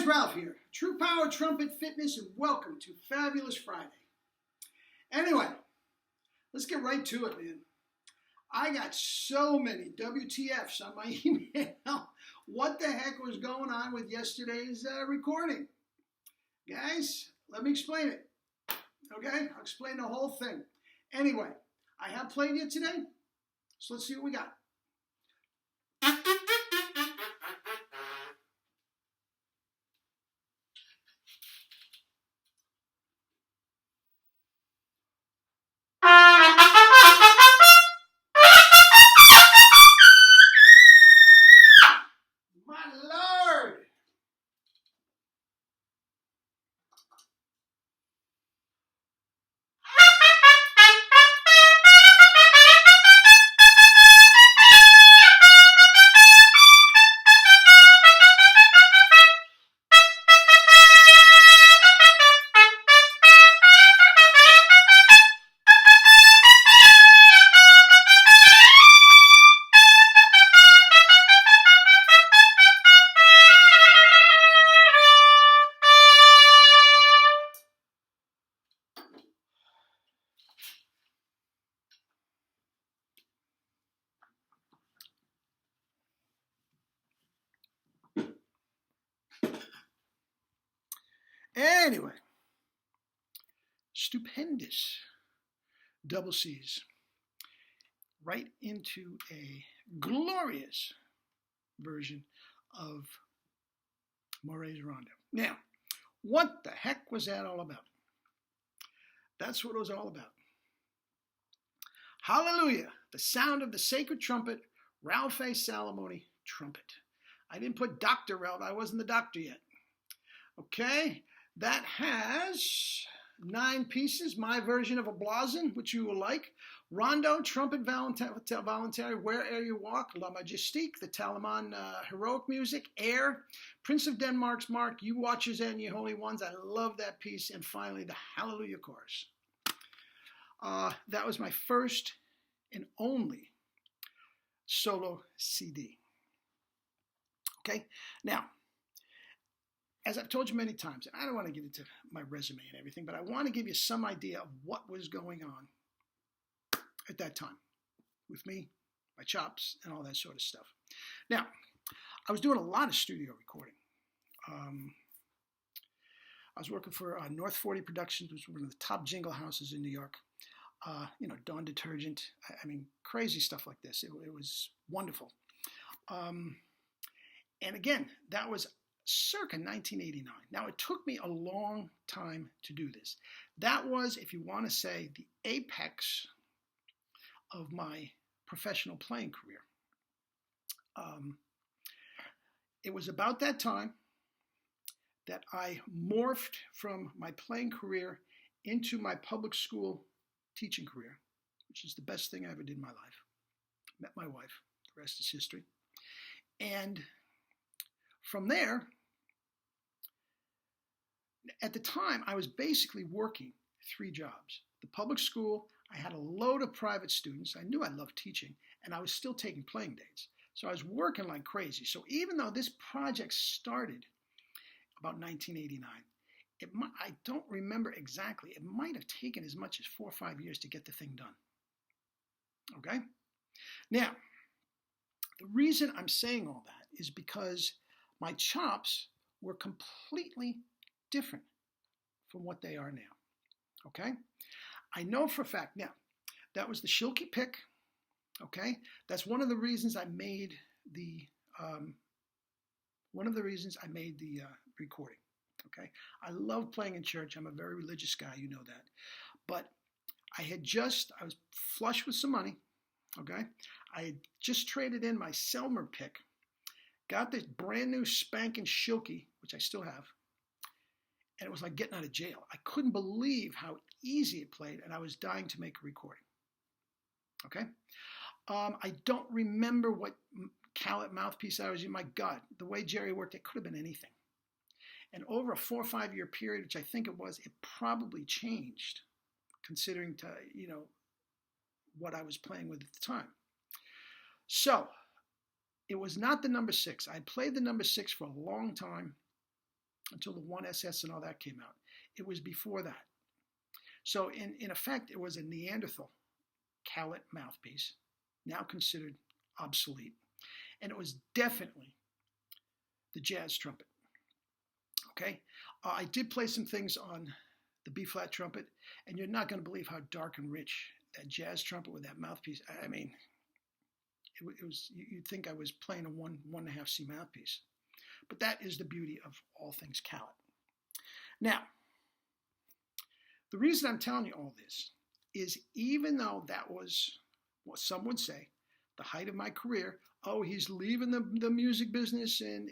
Ralph here, True Power Trumpet Fitness, and welcome to Fabulous Friday. Anyway, let's get right to it, man. I got so many WTFs on my email. What the heck was going on with yesterday's recording? Guys, let me explain it. Okay? I'll explain the whole thing. Anyway, I have played it today, so let's see what we got. My Lord! Anyway, stupendous double C's right into a glorious version of Morey's Rondo. Now, what the heck was that all about? That's what it was all about. Hallelujah, the sound of the sacred trumpet, Ralph A. Salamone trumpet. I didn't put Dr. Ralph, I wasn't the doctor yet. Okay, that has 9 pieces, my version of a blazon, which you will like. Rondo, trumpet voluntary, Where'er You Walk, La Majestique, the Talaman heroic music, Air, Prince of Denmark's Mark, You Watchers and Ye Holy Ones. I love that piece. And finally, the Hallelujah Chorus. That was my first and only solo CD. Okay, now, as I've told you many times, and I don't want to get into my resume and everything, but I want to give you some idea of what was going on at that time with me, my chops, and all that sort of stuff. Now, I was doing a lot of studio recording. I was working for North 40 Productions, which was one of the top jingle houses in New York. Dawn Detergent. I mean, crazy stuff like this. It was wonderful. And again, that was circa 1989. Now, it took me a long time to do this. That was, if you want to say, the apex of my professional playing career. It was about that time that I morphed from my playing career into my public school teaching career, which is the best thing I ever did in my life. Met my wife. The rest is history. And from there, at the time, I was basically working 3 jobs. The public school, I had a load of private students. I knew I loved teaching, and I was still taking playing dates. So I was working like crazy. So even though this project started about 1989, I don't remember exactly. It might have taken as much as 4 or 5 years to get the thing done. Okay? Now, the reason I'm saying all that is because my chops were completely different from what they are now. Okay? I know for a fact. Now, that was the Schilke pick. Okay? That's one of the reasons I made the recording. Okay? I love playing in church. I'm a very religious guy, you know that. But I was flush with some money. Okay? I had just traded in my Selmer pick, got this brand new spanking Schilke, which I still have, and it was like getting out of jail. I couldn't believe how easy it played, and I was dying to make a recording. Okay? I don't remember what Calet mouthpiece I was using. My God, the way Jerry worked, it could have been anything. And over a 4 or 5 year period, which I think it was, it probably changed, considering what I was playing with at the time. So it was not the number 6. I played the number 6 for a long time. until the 1SS and all that came out. It was before that. So in effect, it was a Neanderthal Calet mouthpiece, now considered obsolete. And it was definitely the jazz trumpet. Okay? I did play some things on the B-flat trumpet, and you're not going to believe how dark and rich that jazz trumpet with that mouthpiece. I mean, it was, you'd think I was playing a 1.5 C mouthpiece. But that is the beauty of all things Calet. Now, the reason I'm telling you all this is even though that was what some would say the height of my career, oh, he's leaving the music business and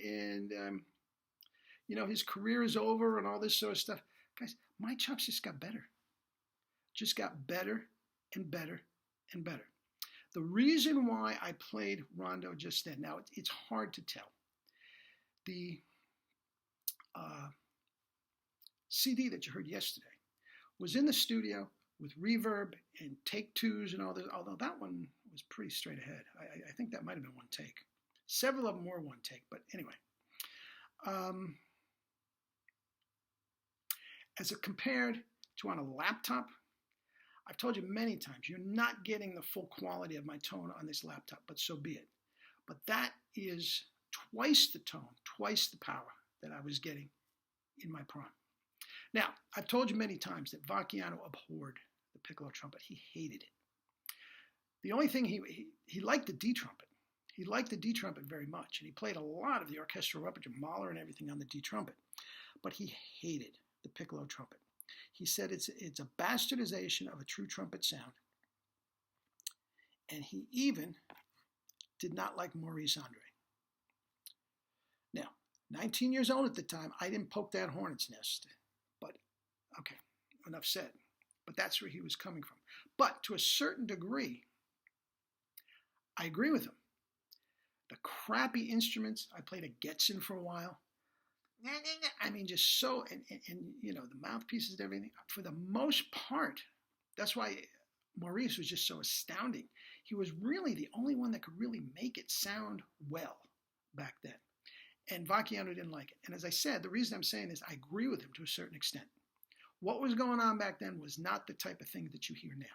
you know, his career is over and all this sort of stuff. Guys, my chops just got better. Just got better and better and better. The reason why I played Rondo just then, now it's hard to tell. The CD that you heard yesterday was in the studio with reverb and take twos and all this, although that one was pretty straight ahead. I think that might have been one take. Several of them were one take, but anyway. As it compared to on a laptop, I've told you many times, you're not getting the full quality of my tone on this laptop, but so be it. But that is twice the tone, twice the power that I was getting in my prime. Now, I've told you many times that Vacchiano abhorred the piccolo trumpet. He hated it. The only thing, he liked the D trumpet. He liked the D trumpet very much, and he played a lot of the orchestral repertoire, Mahler and everything on the D trumpet. But he hated the piccolo trumpet. He said it's a bastardization of a true trumpet sound. And he even did not like Maurice Andre. Now, 19 years old at the time, I didn't poke that hornet's nest. But, okay, enough said. But that's where he was coming from. But to a certain degree, I agree with him. The crappy instruments, I played a Getzen for a while. I mean, just so, and you know, the mouthpieces and everything, for the most part, that's why Maurice was just so astounding. He was really the only one that could really make it sound well back then. And Vacchiano didn't like it. And as I said, the reason I'm saying this, I agree with him to a certain extent. What was going on back then was not the type of thing that you hear now.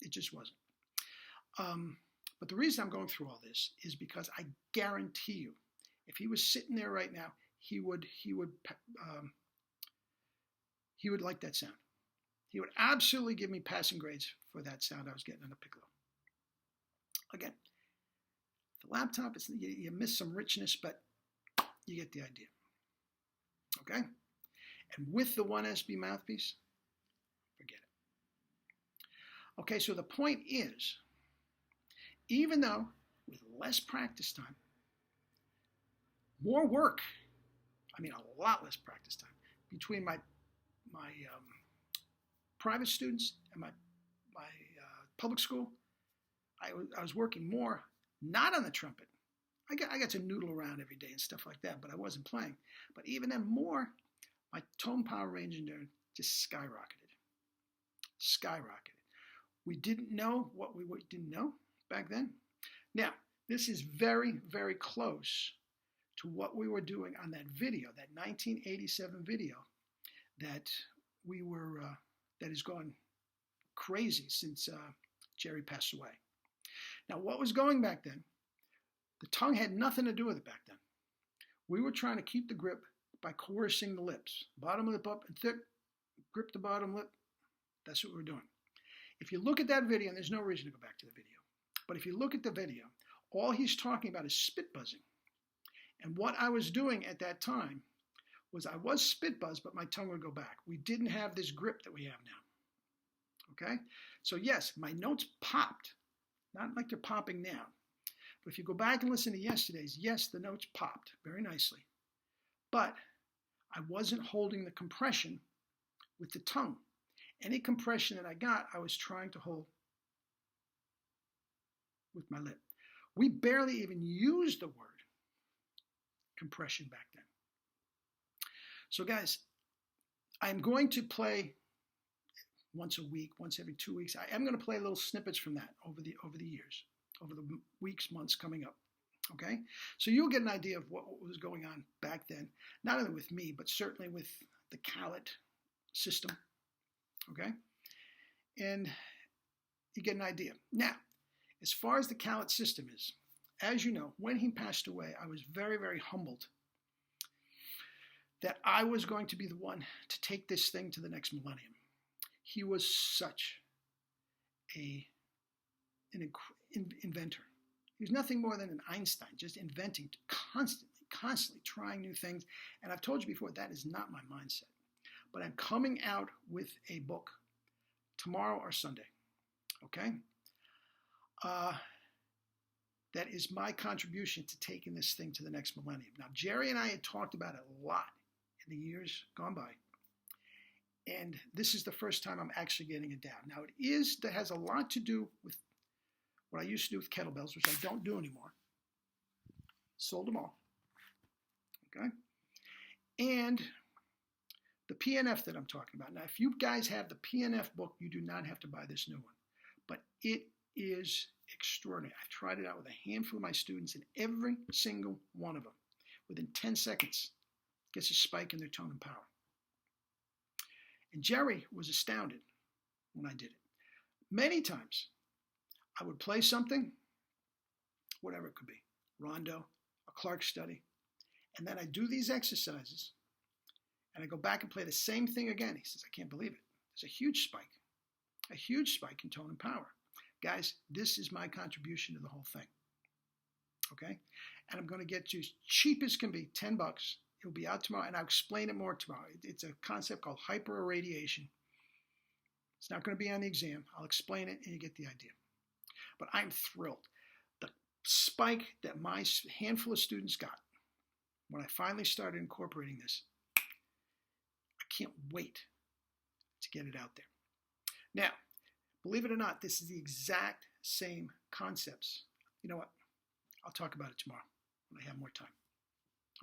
It just wasn't. But the reason I'm going through all this is because I guarantee you, if he was sitting there right now, he would like that sound. He would absolutely give me passing grades for that sound I was getting on the piccolo. Again, the laptop, you miss some richness, but you get the idea. Okay? And with the 1SB mouthpiece, forget it. Okay, so the point is, even though with less practice time, more work, I mean a lot less practice time, between my private students and my public school, I was working more, not on the trumpet. I got to noodle around every day and stuff like that, but I wasn't playing. But even then more, my tone power range and endurance just skyrocketed. Skyrocketed. We didn't know what we didn't know back then. Now, this is very, very close to what we were doing on that video, that 1987 video that we were, that has gone crazy since Jerry passed away. Now, what was going back then, the tongue had nothing to do with it back then. We were trying to keep the grip by coercing the lips. Bottom lip up and thick, grip the bottom lip. That's what we were doing. If you look at that video, and there's no reason to go back to the video, but if you look at the video, all he's talking about is spit buzzing. And what I was doing at that time was I was spit buzz, but my tongue would go back. We didn't have this grip that we have now. Okay? So yes, my notes popped. Not like they're popping now. But if you go back and listen to yesterday's, yes, the notes popped very nicely. But I wasn't holding the compression with the tongue. Any compression that I got, I was trying to hold with my lip. We barely even used the word compression back then. So guys, I'm going to play once a week, once every 2 weeks. I am going to play little snippets from that over the years, over the weeks, months coming up. Okay? So you'll get an idea of what was going on back then, not only with me, but certainly with the Calit system. Okay? And you get an idea. Now, as far as the Calit system is, as you know, when he passed away, I was very, very humbled that I was going to be the one to take this thing to the next millennium. He was such an inventor. He was nothing more than an Einstein, just inventing, constantly trying new things. And I've told you before, that is not my mindset. But I'm coming out with a book tomorrow or Sunday, okay? That is my contribution to taking this thing to the next millennium. Now, Jerry and I had talked about it a lot in the years gone by. And this is the first time I'm actually getting it down. Now, that has a lot to do with what I used to do with kettlebells, which I don't do anymore. Sold them all. Okay? And the PNF that I'm talking about. Now, if you guys have the PNF book, you do not have to buy this new one. But it is extraordinary. I've tried it out with a handful of my students, and every single one of them, within 10 seconds, gets a spike in their tone and power. And Jerry was astounded when I did it. Many times, I would play something, whatever it could be, Rondo, a Clark study, and then I do these exercises, and I go back and play the same thing again. He says, I can't believe it. There's a huge spike in tone and power. Guys, this is my contribution to the whole thing, okay? And I'm going to get you as cheap as can be, $10. It'll be out tomorrow, and I'll explain it more tomorrow. It's a concept called hyperirradiation. It's not going to be on the exam. I'll explain it, and you get the idea. But I'm thrilled. The spike that my handful of students got when I finally started incorporating this, I can't wait to get it out there. Now, believe it or not, this is the exact same concepts. You know what? I'll talk about it tomorrow when I have more time.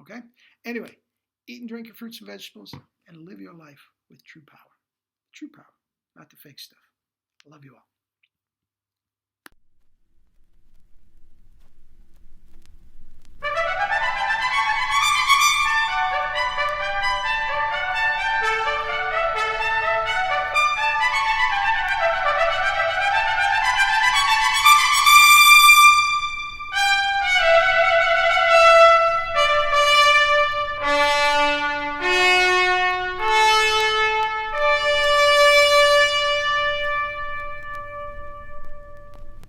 Okay? Anyway, eat and drink your fruits and vegetables and live your life with true power. True power, not the fake stuff. I love you all.